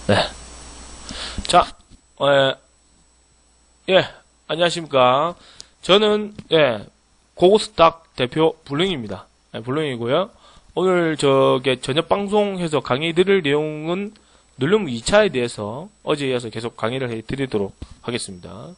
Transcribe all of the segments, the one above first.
네. 자, 안녕하십니까. 저는, 고고스탁 대표 불릉입니다. 불릉이고요. 오늘 저녁 방송해서 강의 드릴 내용은 눌림 2차에 대해서 어제에 이어서 계속 강의를 해드리도록 하겠습니다.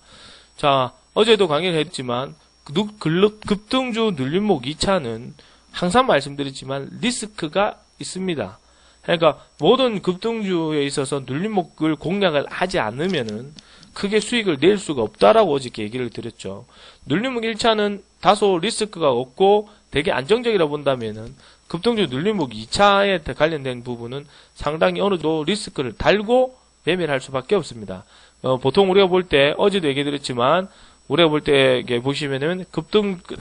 자, 어제도 강의를 했지만, 급등주 눌림목 2차는 항상 말씀드렸지만 리스크가 있습니다. 그러니까 모든 급등주에 있어서 눌림목을 공략을 하지 않으면은 크게 수익을 낼 수가 없다라고 어저께 얘기를 드렸죠. 눌림목 1차는 다소 리스크가 없고 되게 안정적이라 본다면은 급등주 눌림목 2차에 관련된 부분은 상당히 어느 정도 리스크를 달고 매매를 할 수밖에 없습니다. 보통 우리가 볼 때 어제도 얘기 드렸지만 우리가 볼 때 보시면은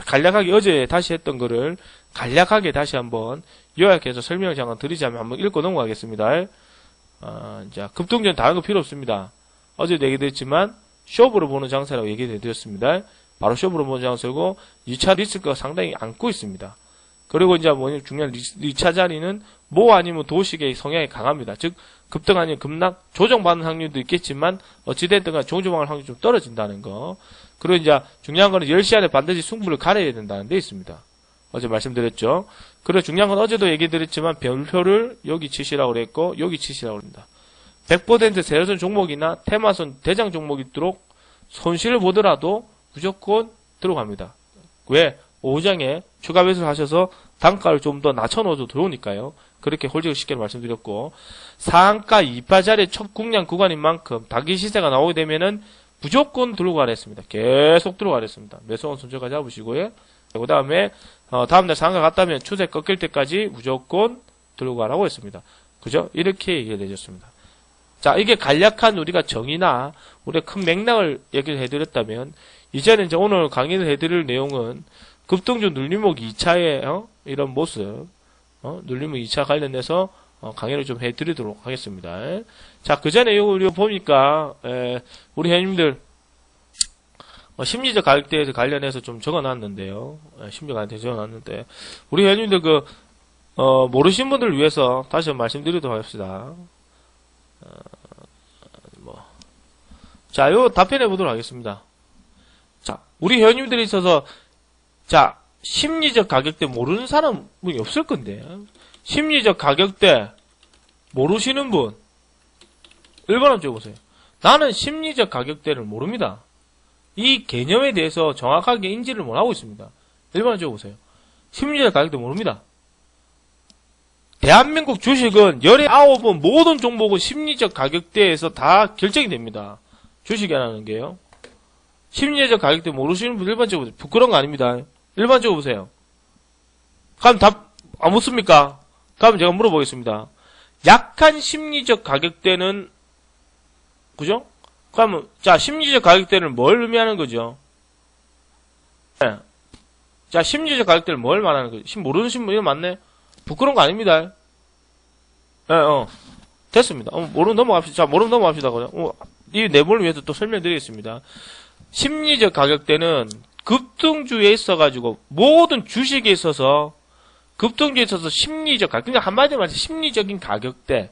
간략하게 어제 다시 했던 거를 간략하게 다시 한번 요약해서 설명을 잠깐 드리자면 한번 읽고 넘어가겠습니다. 자, 급등주는 다른 거 필요 없습니다. 어제도 얘기 드렸지만 쇼부로 보는 장세라고 얘기 드렸습니다. 바로 쇼부로 보는 장세고 2차 리스크가 상당히 안고 있습니다. 그리고 이제 중요한 2차 자리는 모 아니면 도식의 성향이 강합니다. 즉 급등 아니면 급락 조정받는 확률도 있겠지만 어찌됐든 간 조정받을 확률이 좀 떨어진다는 거. 그리고 이제 중요한 거는 10시 안에 반드시 승부를 가려야 된다는 데 있습니다. 어제 말씀드렸죠. 그리고 중요한 건 어제도 얘기 드렸지만 별표를 여기 치시라고 그랬고 여기 치시라고 합니다. 100% 세력선 종목이나 테마선 대장 종목이 있도록 손실을 보더라도 무조건 들어갑니다. 왜? 오후장에 추가 매수를 하셔서 단가를 좀 더 낮춰놓아도 들어오니까요. 그렇게 홀직을 쉽게 말씀드렸고 상한가 2파 자리에 첫 국량 구간인 만큼 단기 시세가 나오게 되면은 무조건 들고 가라 했습니다. 계속 들고 가라 했습니다. 매수원 손절까지 잡으시고요. 그 다음에 다음날 상한가 갔다면 추세 꺾일 때까지 무조건 들고 가라고 했습니다. 그죠? 이렇게 얘기를 해줬습니다. 자, 이게 간략한 우리가 정의나 우리가 큰 맥락을 얘기를 해드렸다면 이제는 이제 오늘 강의를 해드릴 내용은 급등주 눌림목 2차의 이런 모습 눌림목 2차 관련해서 강의를 좀 해드리도록 하겠습니다. 자, 그 전에 이거 보니까 우리 회원님들 심리적 가격대에 관련해서 좀 적어놨는데요. 심리적 가격대 적어놨는데 우리 회원님들 모르신 분들을 위해서 다시 한번 말씀드리도록 하겠습니다. 자, 요 답변해 보도록 하겠습니다. 자, 우리 회원님들이 있어서 자, 심리적 가격대 모르는 사람이 없을 건데 심리적 가격대 모르시는 분 1번 한번 줘보세요. 나는 심리적 가격대를 모릅니다. 이 개념에 대해서 정확하게 인지를 못하고 있습니다. 1번 한번 줘보세요. 심리적 가격대 모릅니다. 대한민국 주식은 19번 모든 종목은 심리적 가격대에서 다 결정이 됩니다. 주식이라는 게요. 심리적 가격대 모르시는 분 1번 줘보세요. 부끄러운 거 아닙니다. 1번 줘보세요. 그럼 답 안 묻습니까? 그럼 제가 물어보겠습니다. 약한 심리적 가격대는 그죠? 그러면 자, 심리적 가격대는 뭘 의미하는 거죠? 네. 자, 심리적 가격대를 뭘 말하는 거죠? 모르는 분 이거 맞네? 부끄러운 거 아닙니다. 됐습니다. 모르면 넘어갑시다. 자, 모르면 넘어갑시다. 이 내부를 위해서 또 설명드리겠습니다. 심리적 가격대는 급등주에 있어가지고 모든 주식에 있어서 급등주에 있어서 심리적 가격, 그러니까 한마디로 말해서 심리적인 가격대.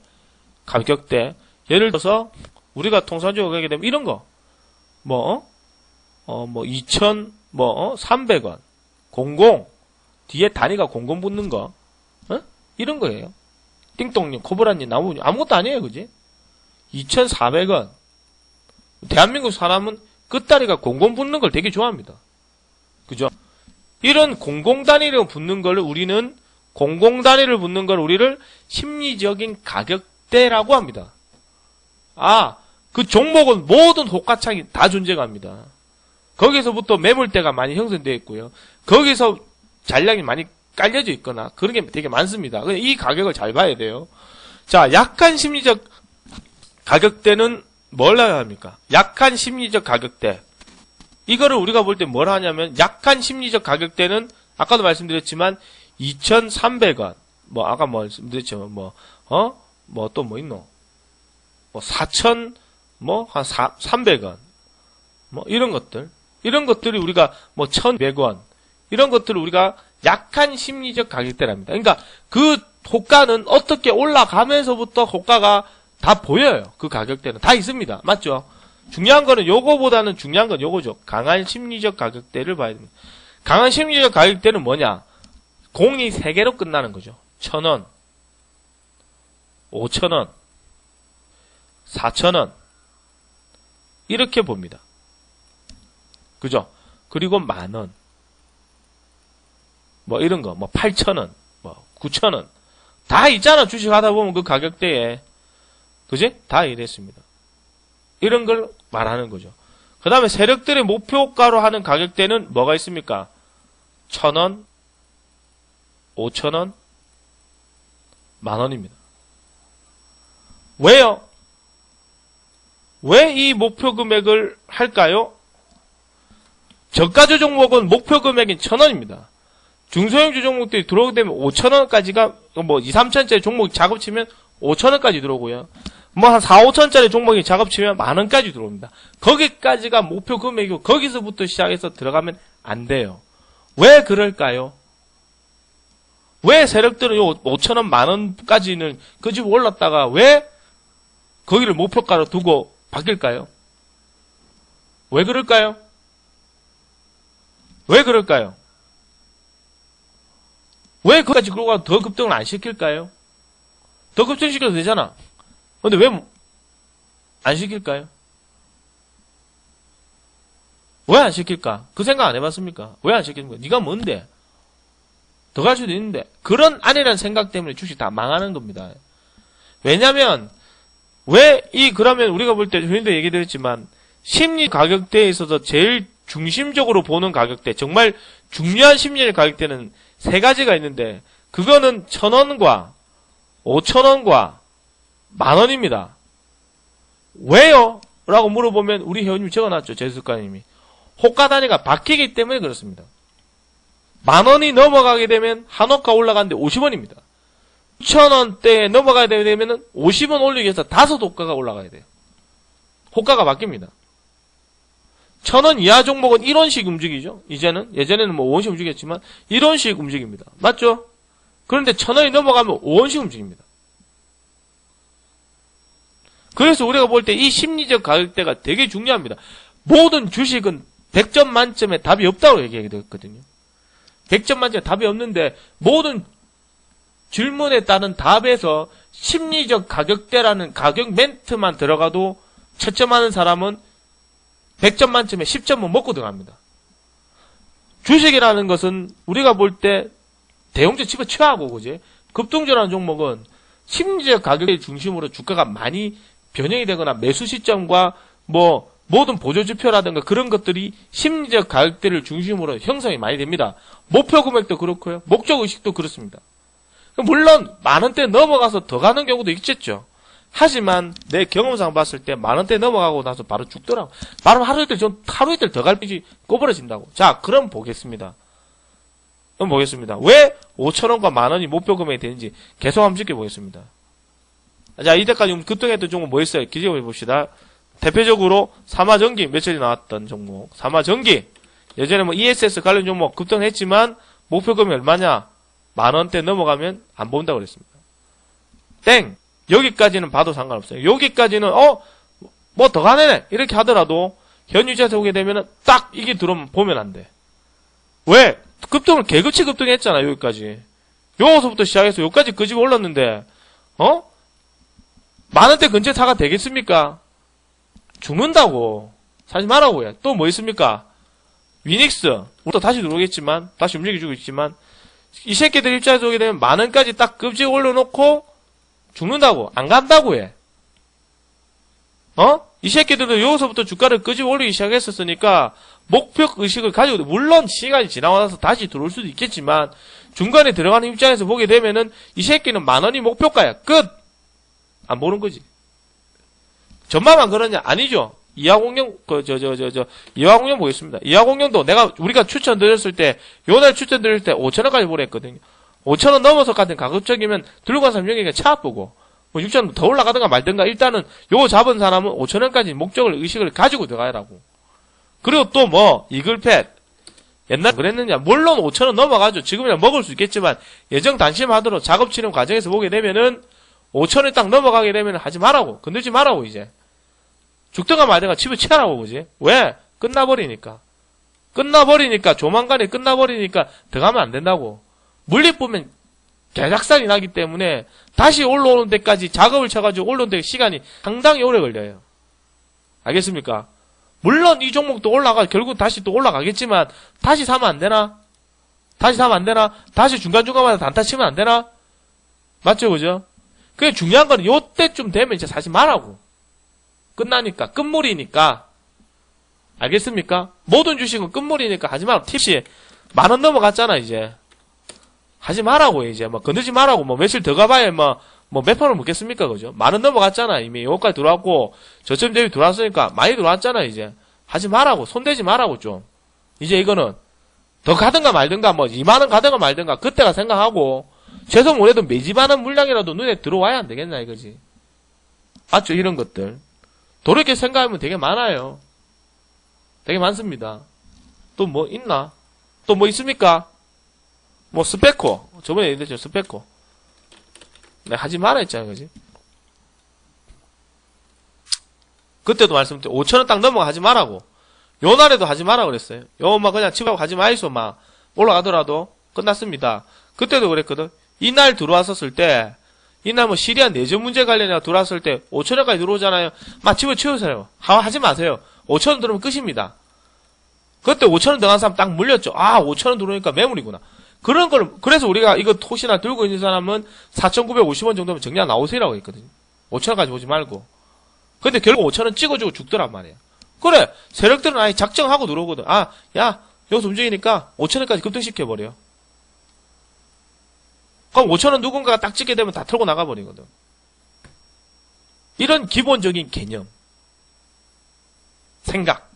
예를 들어서 우리가 통상적으로 가게 되면 이런 거, 2,300원, 00, 뒤에 단위가 00 붙는 거, 이런 거예요. 띵똥님, 코브라님, 나무님, 아무것도 아니에요, 그지? 2,400원. 대한민국 사람은 끝다리가 00 붙는 걸 되게 좋아합니다. 그죠? 이런 00 단위를 붙는 걸 우리는, 00 단위를 붙는 걸 우리를 심리적인 가격대라고 합니다. 그 종목은 모든 호가창이 다 존재가 합니다. 거기서부터 매물대가 많이 형성되어 있고요. 거기서 잔량이 많이 깔려져 있거나 그런 게 되게 많습니다. 이 가격을 잘 봐야 돼요. 자, 약한 심리적 가격대는 뭘 해야 합니까? 약한 심리적 가격대. 이거를 우리가 볼 때 뭘 하냐면 약한 심리적 가격대는 아까도 말씀드렸지만 2,300원. 아까 말씀드렸죠. 또 뭐 있노? 4,000 한 300원. 이런 것들. 이런 것들이 우리가 1,100원. 이런 것들을 우리가 약한 심리적 가격대랍니다. 그러니까 그 호가는 어떻게 올라가면서부터 호가가 다 보여요. 그 가격대는. 다 있습니다. 맞죠? 중요한 거는 요거보다는 중요한 건 요거죠. 강한 심리적 가격대를 봐야 됩니다. 강한 심리적 가격대는 뭐냐? 공이 3개로 끝나는 거죠. 1,000원, 5,000원, 4,000원. 이렇게 봅니다. 그죠? 그리고 10,000원. 뭐 이런 거, 뭐 8,000원, 뭐 9,000원. 다 있잖아. 주식 하다 보면 그 가격대에. 그지? 다 이랬습니다. 이런 걸 말하는 거죠. 그 다음에 세력들의 목표가로 하는 가격대는 뭐가 있습니까? 1,000원, 5,000원, 10,000원입니다. 왜요? 왜 이 목표 금액을 할까요? 저가주 종목은 목표 금액인 1,000원입니다. 중소형주 종목들이 들어오게 되면 5,000원까지가 뭐 2, 3천짜리 종목이 작업치면 5,000원까지 들어오고요. 뭐 한 4, 5천짜리 종목이 작업치면 10,000원까지 들어옵니다. 거기까지가 목표 금액이고 거기서부터 시작해서 들어가면 안 돼요. 왜 그럴까요? 왜 세력들은 요 5,000원, 10,000원까지는 그 집 올랐다가 왜 거기를 목표가로 두고 바뀔까요? 왜 그럴까요? 왜 그럴까요? 왜 거기까지 끌고 가서 더 급등을 안 시킬까요? 더 급등시켜도 되잖아. 근데 왜 안 시킬까요? 왜 안 시킬까? 그 생각 안 해봤습니까? 왜 안 시키는 거야? 네가 뭔데? 더 갈 수도 있는데. 그런 아니라는 생각 때문에 주식 다 망하는 겁니다. 왜냐면 그러면 우리가 볼 때 저희도 얘기 드렸지만 심리 가격대에 있어서 제일 중심적으로 보는 가격대, 정말 중요한 심리의 가격대는 3가지가 있는데 그거는 1,000원과 5,000원과 10,000원입니다. 왜요? 라고 물어보면 우리 회원님이 적어놨죠. 제수가님이. 호가 단위가 바뀌기 때문에 그렇습니다. 10,000원이 넘어가게 되면 한 호가 올라가는데 50원입니다. 6,000원대에 넘어가야 되면 50원 올리기 위해서 5호가가 올라가야 돼요. 호가가 바뀝니다. 1,000원 이하 종목은 1원씩 움직이죠. 예전에는 뭐 5원씩 움직였지만 1원씩 움직입니다. 맞죠? 그런데 1,000원이 넘어가면 5원씩 움직입니다. 그래서 우리가 볼 때 이 심리적 가격대가 되게 중요합니다. 모든 주식은 100점 만점에 답이 없다고 얘기했거든요. 100점 만점에 답이 없는데 모든 질문에 따른 답에서 심리적 가격대라는 가격 멘트만 들어가도 채점하는 사람은 100점 만점에 10점은 먹고 들어갑니다. 주식이라는 것은 우리가 볼 때 대형주 집어치워하고 그지? 급등주라는 종목은 심리적 가격의 중심으로 주가가 많이 변형이 되거나 매수 시점과 뭐 모든 보조지표라든가 그런 것들이 심리적 가격대를 중심으로 형성이 많이 됩니다. 목표 금액도 그렇고요. 목적의식도 그렇습니다. 물론 10,000원대 넘어가서 더 가는 경우도 있겠죠. 하지만 내 경험상 봤을 때 10,000원대 넘어가고 나서 바로 죽더라고. 바로 하루 이틀 더 갈 빚이 꼬부러진다고. 자, 그럼 보겠습니다. 왜 5,000원과 10,000원이 목표 금액이 되는지 계속 한번 지켜보겠습니다. 자, 이때까지 급등했던 종목 뭐 있어요? 기재해 봅시다. 대표적으로 삼화전기 며칠이 나왔던 종목. 삼화전기. 예전에 뭐 ESS 관련 종목 급등했지만 목표 금액이 얼마냐? 10,000원대 넘어가면 안 본다고 그랬습니다. 땡! 여기까지는 봐도 상관없어요. 여기까지는 뭐 더 가네! 이렇게 하더라도 현유자에서 오게 되면 딱 이게 들어오면 보면 안 돼. 왜? 급등을 개그치 급등했잖아, 여기까지. 여기서부터 시작해서 여기까지 그 집 올랐는데 10,000원대 근처에 사가 되겠습니까? 죽는다고. 사지 말라고요. 또 뭐 있습니까? 위닉스. 우리도 다시 들어오겠지만, 다시 움직여주고 있지만, 이 새끼들 입장에서 오게 되면 10,000원까지 딱 급직 올려놓고 죽는다고. 안 간다고 해. 이 새끼들도 여기서부터 주가를 끄집 올리기 시작했었으니까 목표 의식을 가지고, 물론 시간이 지나고 나서 다시 들어올 수도 있겠지만 중간에 들어가는 입장에서 보게 되면은 이 새끼는 10,000원이 목표가야. 끝! 안 보는 거지. 전마만 그러냐? 아니죠. 이하공룡, 이하공룡 보겠습니다. 이하공룡도 우리가 추천드렸을 때, 요날 추천드렸을 때 5,000원까지 보라 했거든요. 5,000원 넘어서 같은 가급적이면 들고 간 사람 여기가 차 보고, 뭐 6,000원 더 올라가든가 말든가 일단은 요거 잡은 사람은 5,000원까지 목적을, 의식을 가지고 들어가라고. 그리고 또 뭐, 이글팻. 옛날 그랬느냐? 물론 5,000원 넘어가죠. 지금이야 먹을 수 있겠지만, 예정 단심하도록 작업 진행 과정에서 보게 되면은 5천원이 딱 넘어가게 되면 하지 말라고. 건들지 말라고, 이제. 죽든가 말든가 집어치우라고, 그지? 왜? 끝나버리니까. 조만간에 끝나버리니까 들어가면 안 된다고. 물리 보면 개작살이 나기 때문에 다시 올라오는 데까지 작업을 쳐가지고 올라오는 데 시간이 상당히 오래 걸려요. 알겠습니까? 물론 이 종목도 결국 다시 또 올라가겠지만 다시 사면 안 되나? 다시 중간중간마다 단타 치면 안 되나? 맞죠, 그죠? 그게 중요한 거는 요때쯤 되면 이제 사지 말라고. 끝나니까, 끝물이니까. 알겠습니까? 모든 주식은 끝물이니까 하지 말라고. 팁이 10,000원 넘어갔잖아, 이제. 하지 말라고, 이제. 건들지 말라고. 며칠 더 가봐야 몇 판을 먹겠습니까, 그죠? 10,000원 넘어갔잖아. 이미 요거까지 들어왔고, 저점 대비 들어왔으니까 많이 들어왔잖아, 이제. 하지 말라고. 손대지 말라고, 좀. 이제 이거는 더 가든가 말든가, 2만원 가든가 말든가, 그때가 생각하고, 최소 못해도 매집하는 물량이라도 눈에 들어와야 안 되겠나, 이거지. 맞죠? 이런 것들. 도렇게 생각하면 되게 많아요. 되게 많습니다. 또 뭐 있나? 또 뭐 있습니까? 스페코. 저번에 얘기했죠, 스페코. 내가 하지 마라 했잖아요, 그지? 그때도 말씀드렸죠. 5천원 딱 넘어가 하지 마라고. 요 날에도 하지 마라 그랬어요. 그냥 치고 하지 마이소, 올라가더라도 끝났습니다. 그때도 그랬거든. 이날 들어왔었을 때, 이날 시리아 내전 문제 관련해서 들어왔을 때 5천원까지 들어오잖아요. 집어치우세요. 하지 마세요. 5천원 들어오면 끝입니다. 그때 5천원 들어간 사람 딱 물렸죠. 5천원 들어오니까 매물이구나. 그런 걸, 그래서 우리가 이거 혹시나 들고 있는 사람은 4,950원 정도면 정리가 나오세요라고 했거든요. 5천원까지 오지 말고. 근데 결국 5천원 찍어주고 죽더란 말이에요. 그래, 세력들은 아예 작정하고 들어오거든. 야, 여기서 움직이니까 5천원까지 급등시켜버려. 그럼 5천원 누군가가 딱 찍게 되면 다 털고 나가버리거든. 이런 기본적인 개념. 생각.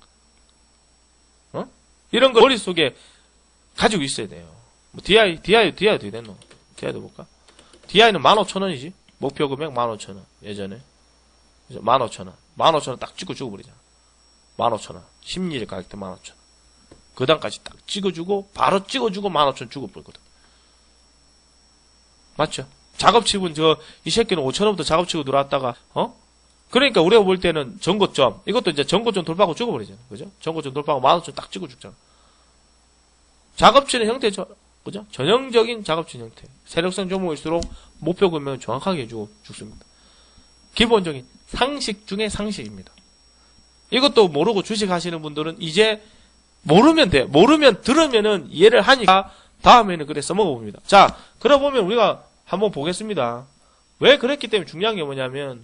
이런 걸 머릿속에 가지고 있어야 돼요. DI도 어떻게 됐노? DI도 볼까? DI는 15,000원이지. 목표 금액 15,000원. 예전에. 15,000원. 15,000원 딱 찍고 죽어버리잖아. 15,000원. 심리적 가격대 15,000원. 그 다음까지 딱 찍어주고, 바로 찍어주고 15,000원 죽어버리거든. 맞죠? 작업치고는 이 새끼는 5,000원부터 작업치고 들어왔다가, 그러니까 우리가 볼 때는 전고점. 이것도 이제 전고점 돌파하고 죽어버리잖아. 그죠? 전고점 돌파하고 15,000원 딱 찍고 죽잖아. 작업치는 형태죠. 그죠? 전형적인 작업치 형태. 세력성 종목일수록 목표 금액을 정확하게 해주고 죽습니다. 기본적인 상식 중에 상식입니다. 이것도 모르고 주식 하시는 분들은 이제 모르면 돼. 들으면은 이해를 하니까 다음에는 그래 써먹어 봅니다. 자, 그러보면 우리가 한번 보겠습니다. 왜 그랬기 때문에 중요한 게 뭐냐면,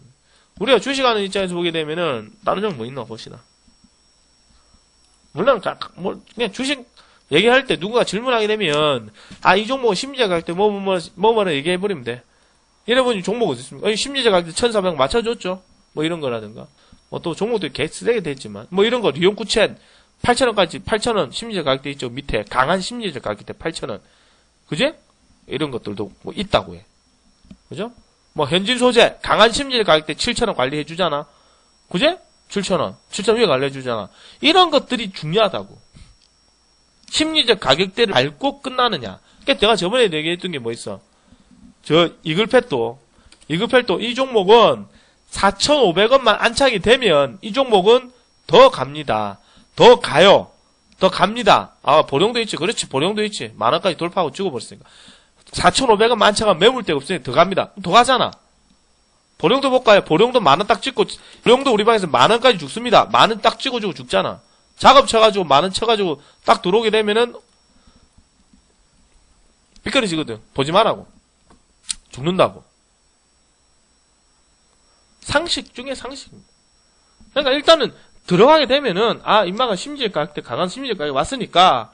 우리가 주식하는 입장에서 보게 되면은, 다른 종목 뭐 있나 봅시다. 물론, 그냥 주식 얘기할 때 누군가 질문하게 되면, 이 종목은 심리적 가격대 뭐뭐를 얘기해버리면 돼. 여러분이 종목 어디 있습니까? 심리적 가격대 1,400 맞춰줬죠? 이런 거라든가. 또 종목들이 개쓰레기 됐지만, 이런 거, 리온쿠첸 8,000원까지, 8,000원 심리적 가격대 있죠? 밑에. 강한 심리적 가격대 8,000원. 그제? 이런 것들도 있다고 해. 그죠? 현진 소재, 강한 심리적 가격대 7,000원 관리해주잖아. 그제? 7,000원. 7,000원 위에 관리해주잖아. 이런 것들이 중요하다고. 심리적 가격대를 밟고 끝나느냐. 그러니까 내가 저번에 얘기했던 게 뭐 있어? 이글팻도 이 종목은 4,500원만 안착이 되면 이 종목은 더 갑니다. 더 가요. 더 갑니다. 보령도 있지. 그렇지. 보령도 있지. 10,000원까지 돌파하고 죽어버렸으니까. 4,500원 만차가 매물대가 없으니까 더 갑니다. 더 가잖아. 보령도 볼까요? 보령도 10,000원 딱 찍고, 보령도 우리 방에서 10,000원까지 죽습니다. 10,000원 딱 찍어주고 죽잖아. 작업 쳐가지고 10,000원 쳐가지고 딱 들어오게 되면은 삐끗해지거든. 보지 말라고. 죽는다고. 상식 중에 상식입니다. 그러니까 일단은 들어가게 되면은 인마가 심리적 가격대 강한 심리적 가격이 왔으니까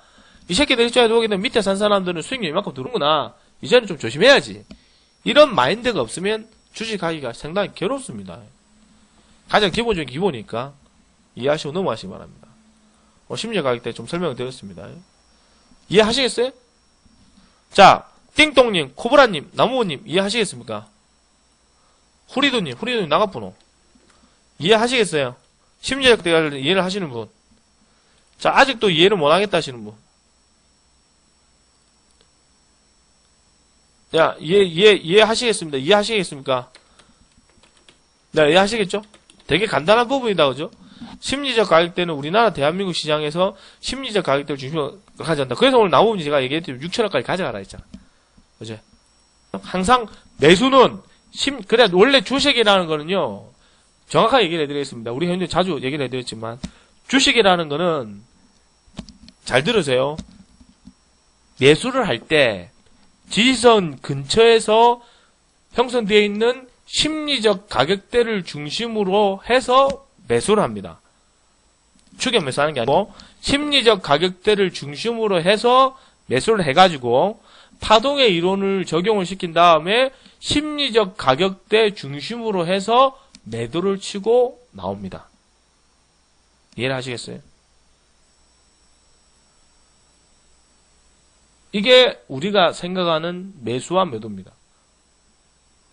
이 새끼들 입장에 들어오게 되면 밑에 산 사람들은 수익률이 이만큼 들어오구나. 이제는 좀 조심해야지. 이런 마인드가 없으면 주식하기가 상당히 괴롭습니다. 가장 기본적인 기본이니까 이해하시고 넘어가시기 바랍니다. 심리적 가격대 좀 설명을 드렸습니다. 이해하시겠어요? 자, 띵똥님, 코브라님, 나무호님 이해하시겠습니까? 후리도님 나가포노 이해하시겠어요? 심리적 가격대 이해를 하시는 분. 자, 아직도 이해를 못하겠다 하시는 분. 야, 이해하시겠습니다. 이해하시겠습니까? 네, 이해하시겠죠? 되게 간단한 부분이다, 그죠? 심리적 가격대는 우리나라 대한민국 시장에서 심리적 가격대를 중심으로 가져간다. 그래서 오늘 나오면 제가 얘기했듯이 6천원까지 가져가라 했잖아. 그죠? 항상 매수는 그래, 원래 주식이라는 거는요, 정확하게 얘기를 해드리겠습니다. 우리 현재 자주 얘기를 해드렸지만, 주식이라는 거는, 잘 들으세요. 매수를 할 때, 지지선 근처에서 형성되어 있는 심리적 가격대를 중심으로 해서 매수를 합니다. 추격 매수하는 게 아니고, 심리적 가격대를 중심으로 해서 매수를 해가지고, 파동의 이론을 적용을 시킨 다음에, 심리적 가격대 중심으로 해서 매도를 치고 나옵니다. 이해를 하시겠어요? 이게 우리가 생각하는 매수와 매도입니다.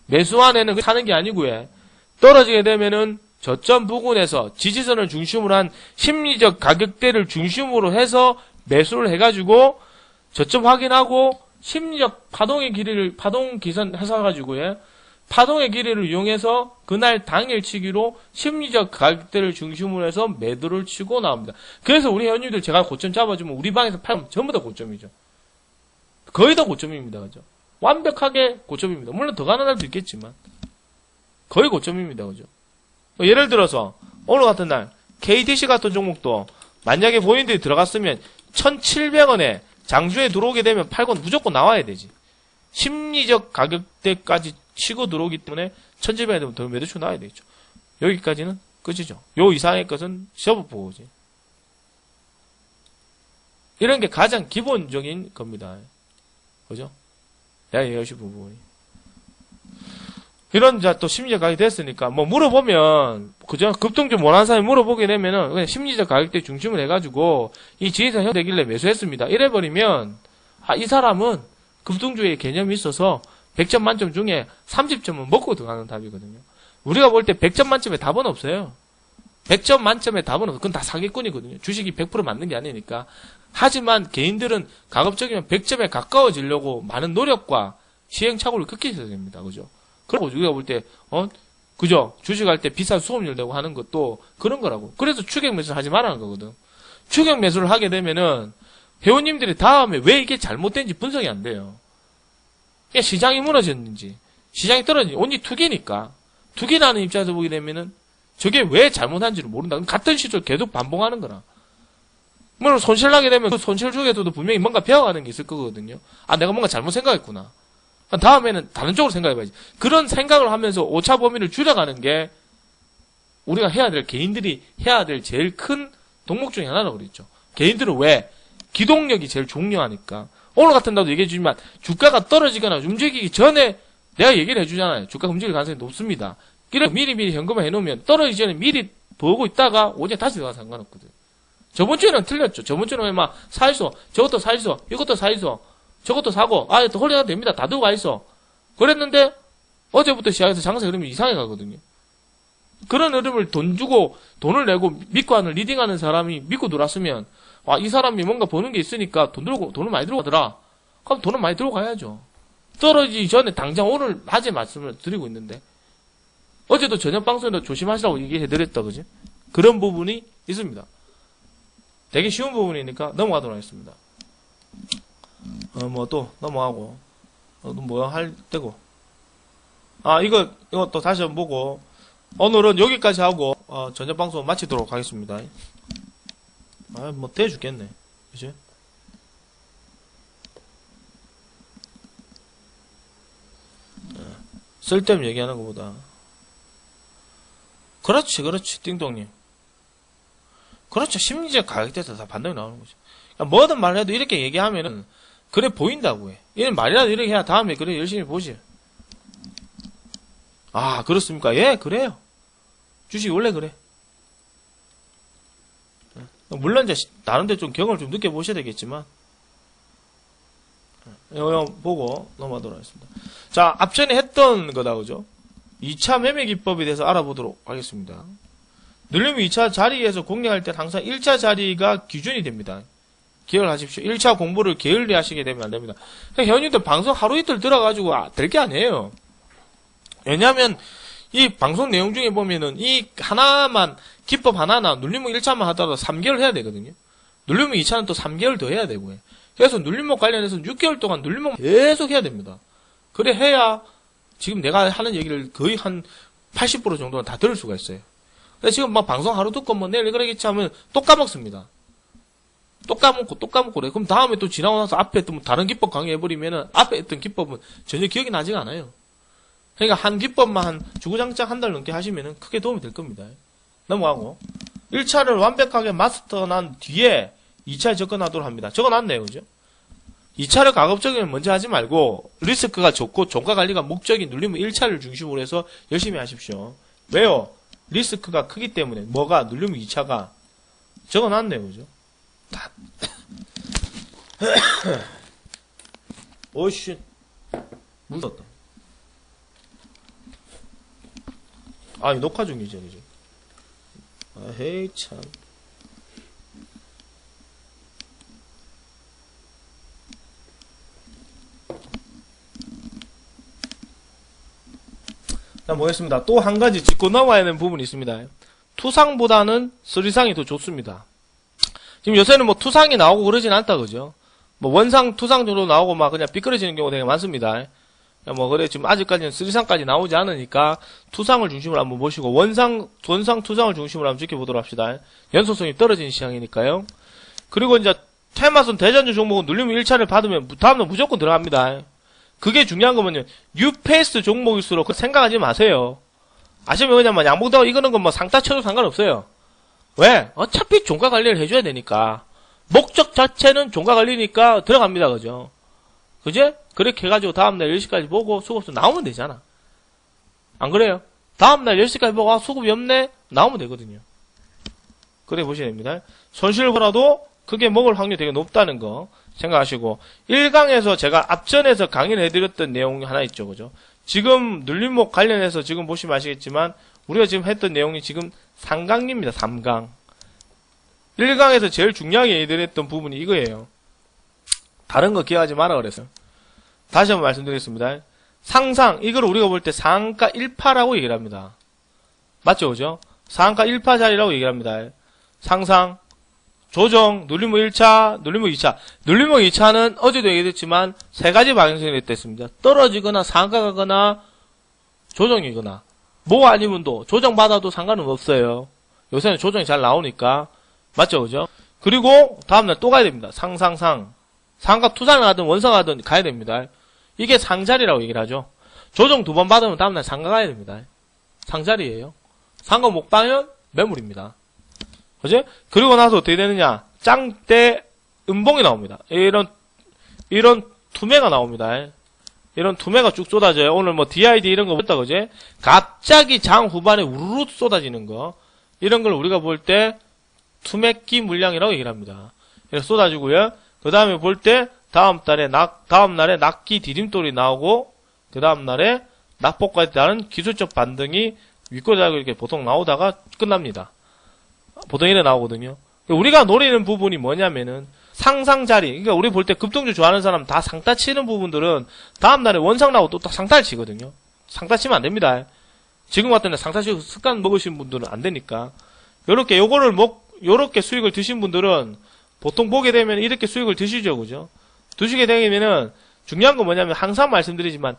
매수한에는 사는 게 아니고요. 떨어지게 되면은 저점 부근에서 지지선을 중심으로 한 심리적 가격대를 중심으로 해서 매수를 해가지고 저점 확인하고 심리적 파동의 길이를 파동 기선 해서가지고요. 파동의 길이를 이용해서 그날 당일치기로 심리적 가격대를 중심으로 해서 매도를 치고 나옵니다. 그래서 우리 회원님들 제가 고점 잡아주면 우리 방에서 팔면 전부 다 고점이죠. 거의 다 고점입니다. 그죠? 완벽하게 고점입니다. 물론 더 가는 날도 있겠지만 거의 고점입니다. 그죠? 예를 들어서 오늘 같은 날 KDC 같은 종목도 만약에 본인들이 들어갔으면 1,700원에 장중에 들어오게 되면 팔고 무조건 나와야 되지. 심리적 가격대까지 치고 들어오기 때문에 1,700원에 되면 더 매도치고 나와야 되겠죠. 여기까지는 끝이죠. 요 이상의 것은 시험 보고지. 이런 게 가장 기본적인 겁니다. 그죠? 내가 얘기하고 싶은 부분이. 이런, 또 심리적 가격이 됐으니까, 뭐 물어보면, 그죠? 급등주 원하는 사람이 물어보게 되면은, 그냥 심리적 가격대 중심을 해가지고, 이 지지선 형되길래 매수했습니다. 이래버리면, 이 사람은 급등주의 개념이 있어서, 100점 만점 중에 30점은 먹고 들어가는 답이거든요. 우리가 볼 때 100점 만점에 답은 없어요. 100점 만점에 답은 없어요. 그건 다 사기꾼이거든요. 주식이 100% 맞는 게 아니니까. 하지만 개인들은 가급적이면 100점에 가까워지려고 많은 노력과 시행착오를 극히 해야 됩니다. 그죠? 그리고 우리가 볼 때, 그죠? 주식할 때 비싼 수업료 내고 하는 것도 그런 거라고. 그래서 추격 매수를 하지 말라는 거거든. 추격 매수를 하게 되면은 회원님들이 다음에 왜 이게 잘못된지 분석이 안 돼요. 그냥 시장이 무너졌는지, 시장이 떨어졌는지, 온리 투기니까. 투기라는 입장에서 보게 되면은 저게 왜 잘못한지를 모른다. 같은 시절 계속 반복하는 거라. 물론 손실 나게 되면 그 손실 중에서도 분명히 뭔가 배워가는 게 있을 거거든요. 내가 뭔가 잘못 생각했구나. 다음에는 다른 쪽으로 생각해봐야지. 그런 생각을 하면서 오차 범위를 줄여가는 게 우리가 해야 될, 개인들이 해야 될 제일 큰 동목 중에 하나라고 그랬죠. 개인들은 왜? 기동력이 제일 중요하니까. 오늘 같은 날도 얘기해주지만 주가가 떨어지거나 움직이기 전에 내가 얘기를 해주잖아요. 주가가 움직일 가능성이 높습니다. 그래서 미리 현금을 해놓으면 떨어지기 전에 미리 보고 있다가 오전에 다시 들어가서 상관없거든. 저번 주에는 틀렸죠. 저번 주에는 막 사있어. 저것도 사있어. 이것도 사있어. 저것도 사고. 또 홀려도 됩니다. 다 들고 가있어. 그랬는데 어제부터 시작해서 장사 흐름이 이상해 가거든요. 그런 흐름을 돈 주고 돈을 내고 믿고 하는 리딩하는 사람이 믿고 들어왔으면 이 사람이 뭔가 버는 게 있으니까 돈을 많이 들고 가더라. 그럼 돈을 많이 들고 가야죠. 떨어지기 전에 당장 오늘 낮에 말씀을 드리고 있는데 어제도 저녁 방송에도 조심하시라고 얘기해드렸다. 그지? 그런 부분이 있습니다. 되게 쉬운 부분이니까 넘어가도록 하겠습니다. 뭐 또 넘어가고 뭐 할 때고 이거 또 다시 한번 보고 오늘은 여기까지 하고 저녁 방송 마치도록 하겠습니다. 뭐 돼 죽겠네. 그치? 쓸데없는 얘기하는 것보다 그렇지 띵동님. 그렇죠. 심리적 가격대에서 다 반동이 나오는 거죠. 그러니까 뭐든 말해도 이렇게 얘기하면은 그래 보인다고 해. 이런 말이라도 이렇게 해야 다음에 그래 열심히 보지. 그렇습니까? 예, 그래요. 주식이 원래 그래. 물론 이제 나름대로 좀 경험을 좀 느껴보셔야 되겠지만 이거 보고 넘어가도록 하겠습니다. 자, 앞전에 했던 거다 그죠? 2차 매매 기법에 대해서 알아보도록 하겠습니다. 늘림이 2차 자리에서 공략할 때 항상 1차 자리가 기준이 됩니다. 기억을 하십시오. 1차 공부를 게을리 하시게 되면 안 됩니다. 현님들 방송 하루 이틀 들어가지고 될 게 아니에요. 왜냐하면 이 방송 내용 중에 보면은 이 하나만 기법 하나나 눌림목 1차만 하더라도 3개월 해야 되거든요. 눌림목 2차는 또 3개월 더 해야 되고요. 그래서 눌림목 관련해서 6개월 동안 눌림목 계속 해야 됩니다. 그래 해야 지금 내가 하는 얘기를 거의 한 80% 정도는 다 들을 수가 있어요. 근데 지금 막 방송 하루 듣고 뭐 내일 그러겠지 하면 또 까먹습니다. 또 까먹고 그래. 그럼 다음에 또 지나고 나서 앞에 했던 다른 기법 강의해버리면은 앞에 했던 기법은 전혀 기억이 나지가 않아요. 그러니까 한 기법만 한 주구장창 한 달 넘게 하시면은 크게 도움이 될 겁니다. 넘어가고 1차를 완벽하게 마스터 난 뒤에 2차에 접근하도록 합니다. 적어놨네요. 그죠? 2차를 가급적이면 먼저 하지 말고 리스크가 좋고 종가 관리가 목적인 눌림목 1차를 중심으로 해서 열심히 하십시오. 왜요? 리스크가 크기 때문에 뭐가 눌림목 2차가 적어놨네요. 그죠? 오씨 묻었다. 아, 녹화 중이죠, 그죠? 아, 헤이, 참. 자, 보겠습니다. 또 한 가지 짚고 넘어야 되는 부분이 있습니다. 투상보다는 쓰리상이 더 좋습니다. 지금 요새는 뭐 투상이 나오고 그러진 않다, 그죠? 뭐 원상, 투상 정도 나오고 막 그냥 삐뚤어지는 경우가 되게 많습니다. 뭐 그래 지금 아직까지는 쓰리상까지 나오지 않으니까 투상을 중심으로 한번 보시고 원상, 투상을 중심으로 한번 지켜보도록 합시다. 연속성이 떨어지는 시장이니까요. 그리고 이제 테마선 대전주 종목은 눌림목 1차를 받으면 다음날 무조건 들어갑니다. 그게 중요한 거면요. 뉴페이스 종목일수록 생각하지 마세요. 아시면 그냥 뭐 양봉다고 이거는 건 뭐 상따 쳐도 상관없어요. 왜? 어차피 종가 관리를 해줘야 되니까. 목적 자체는 종가 관리니까 들어갑니다. 그죠? 그제? 그렇게 해가지고 다음날 10시까지 보고 수급수 나오면 되잖아. 안 그래요? 다음날 10시까지 보고 수급이 없네? 나오면 되거든요. 그래 보셔야 됩니다. 손실을 보라도 그게 먹을 확률이 되게 높다는 거 생각하시고 1강에서 제가 앞전에서 강의를 해드렸던 내용이 하나 있죠. 그죠? 지금 눌림목 관련해서 지금 보시면 아시겠지만 우리가 지금 했던 내용이 지금 3강입니다. 3강. 1강에서 제일 중요하게 해드렸던 부분이 이거예요. 다른 거 기억하지 마라 그랬어요. 다시 한번 말씀드리겠습니다. 상상, 이걸 우리가 볼 때 상한가 1파라고 얘기를 합니다. 맞죠? 그죠? 상한가 1파 자리라고 얘기를 합니다. 상상, 조정, 눌림목 1차, 눌림목 2차. 눌림목 2차는 어제도 얘기했지만 세 가지 방향성이 됐습니다. 떨어지거나 상한가 가거나 조정이거나 뭐 아니면 도 조정받아도 상관은 없어요. 요새는 조정이 잘 나오니까. 맞죠? 그죠? 그리고 다음날 또 가야 됩니다. 상상상. 상가 투상을 하든 원상 하든 가야 됩니다. 이게 상자리라고 얘기를 하죠. 조정 2번 받으면 다음날 상가 가야 됩니다. 상자리예요. 상가 못 가면 매물입니다. 그죠? 그리고 나서 어떻게 되느냐? 짱대 음봉이 나옵니다. 이런 투매가 나옵니다. 이런 투매가 쭉 쏟아져요. 오늘 뭐 DID 이런 거 봤다 그제? 갑자기 장 후반에 우르르 쏟아지는 거. 이런 걸 우리가 볼 때 투매기 물량이라고 얘기를 합니다. 이렇게 쏟아지고요. 그 다음에 볼 때 다음날에 낙기 디딤돌이 나오고 그 다음날에 낙폭까지 따른 기술적 반등이 윗꼬리하고 이렇게 보통 나오다가 끝납니다. 보통 이래 나오거든요. 우리가 노리는 부분이 뭐냐면은 상상자리. 그러니까 우리 볼 때 급등주 좋아하는 사람 다 상따 치는 부분들은 다음날에 원상 나오고 또 딱 상따를 치거든요. 상따 치면 안 됩니다. 지금 같은 데 상따 치고 습관 먹으신 분들은 안 되니까. 요렇게 수익을 드신 분들은 보통 보게 되면 이렇게 수익을 드시죠. 그죠? 드시게 되면은 중요한 건 뭐냐면 항상 말씀드리지만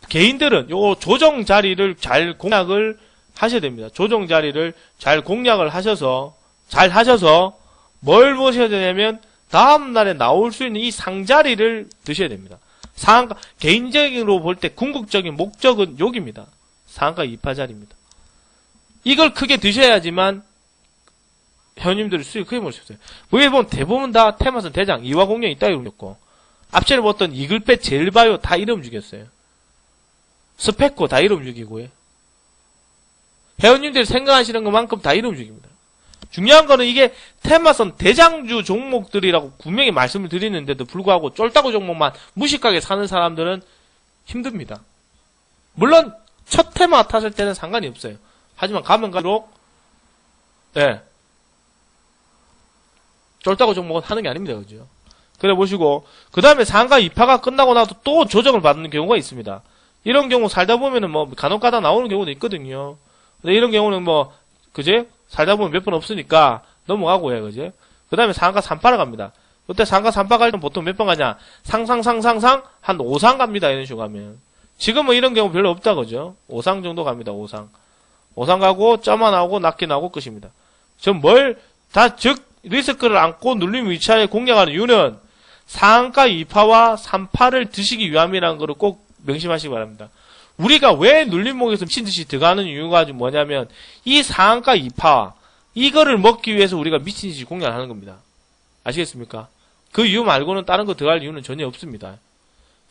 개인들은 요 조정 자리를 잘 공략을 하셔야 됩니다. 조정 자리를 잘 공략을 잘 하셔서 뭘 보셔야 되냐면 다음날에 나올 수 있는 이 상자리를 드셔야 됩니다. 상한가, 개인적으로 볼 때 궁극적인 목적은 여기입니다. 상한가 2파 자리입니다. 이걸 크게 드셔야지만 회원님들이 수익 크게 볼수 있어요. 위에 보면 대부분 다 테마선 대장, 이화공룡 있다 이러고 앞전에 봤던 이글패 젤바이오 다 이름 죽였어요. 스페코 다 이름 죽이고요. 회원님들이 생각하시는 것만큼 다 이름 죽입니다. 중요한 거는 이게 테마선 대장주 종목들이라고 분명히 말씀을 드리는데도 불구하고 쫄따구 종목만 무식하게 사는 사람들은 힘듭니다. 물론 첫 테마 탔을 때는 상관이 없어요. 하지만 가면 갈수록 쫄따구 종목은 하는 게 아닙니다. 그죠? 그래 보시고 그 다음에 상가 2파가 끝나고 나도 또 조정을 받는 경우가 있습니다. 이런 경우 살다 보면은 뭐 간혹 가다 나오는 경우도 있거든요. 근데 이런 경우는 뭐 그제 살다 보면 몇 번 없으니까 넘어가고요, 그제. 그 다음에 상가 3파를 갑니다. 그때 상가 3파 갈 때 보통 몇 번 가냐? 상상 한 5상 갑니다. 이런 식으로 가면. 지금은 이런 경우 별로 없다, 그죠? 5상 정도 갑니다. 5상. 5상 가고 점만 나오고 낙기 나오고 끝입니다. 즉 리스크를 안고 눌림 위치에 공략하는 이유는 상가 2파와 3파를 드시기 위함이라는 것을 꼭 명심하시기 바랍니다. 우리가 왜 눌림목에서 미친듯이 들어가는 이유가 뭐냐면 이 상한가 2파 이거를 먹기 위해서 우리가 미친듯이 공략을 하는 겁니다. 아시겠습니까? 그 이유 말고는 다른 거 들어갈 이유는 전혀 없습니다.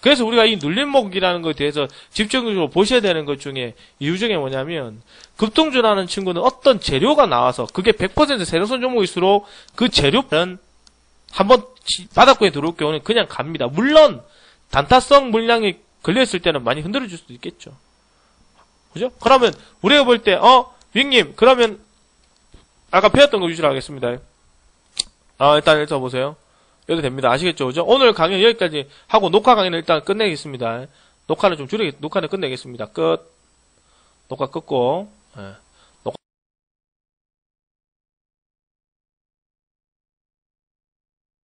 그래서 우리가 이 눌림목이라는 것에 대해서 집중적으로 보셔야 되는 것 중에 이유 중에 뭐냐면 급등주라는 친구는 어떤 재료가 나와서 그게 100% 세력선 종목일수록 그 재료는 한번 바닥권에 들어올 경우는 그냥 갑니다. 물론 단타성 물량이 걸려있을 때는 많이 흔들어줄 수도 있겠죠. 그죠? 그러면 우리가 볼 때 윙님 그러면 아까 배웠던 거 위주로 하겠습니다. 일단 보세요. 여기 됩니다. 아시겠죠? 그죠? 오늘 강연 여기까지 하고 녹화 강연을 일단 끝내겠습니다. 녹화는 끝내겠습니다. 끝. 녹화 끊고. 예.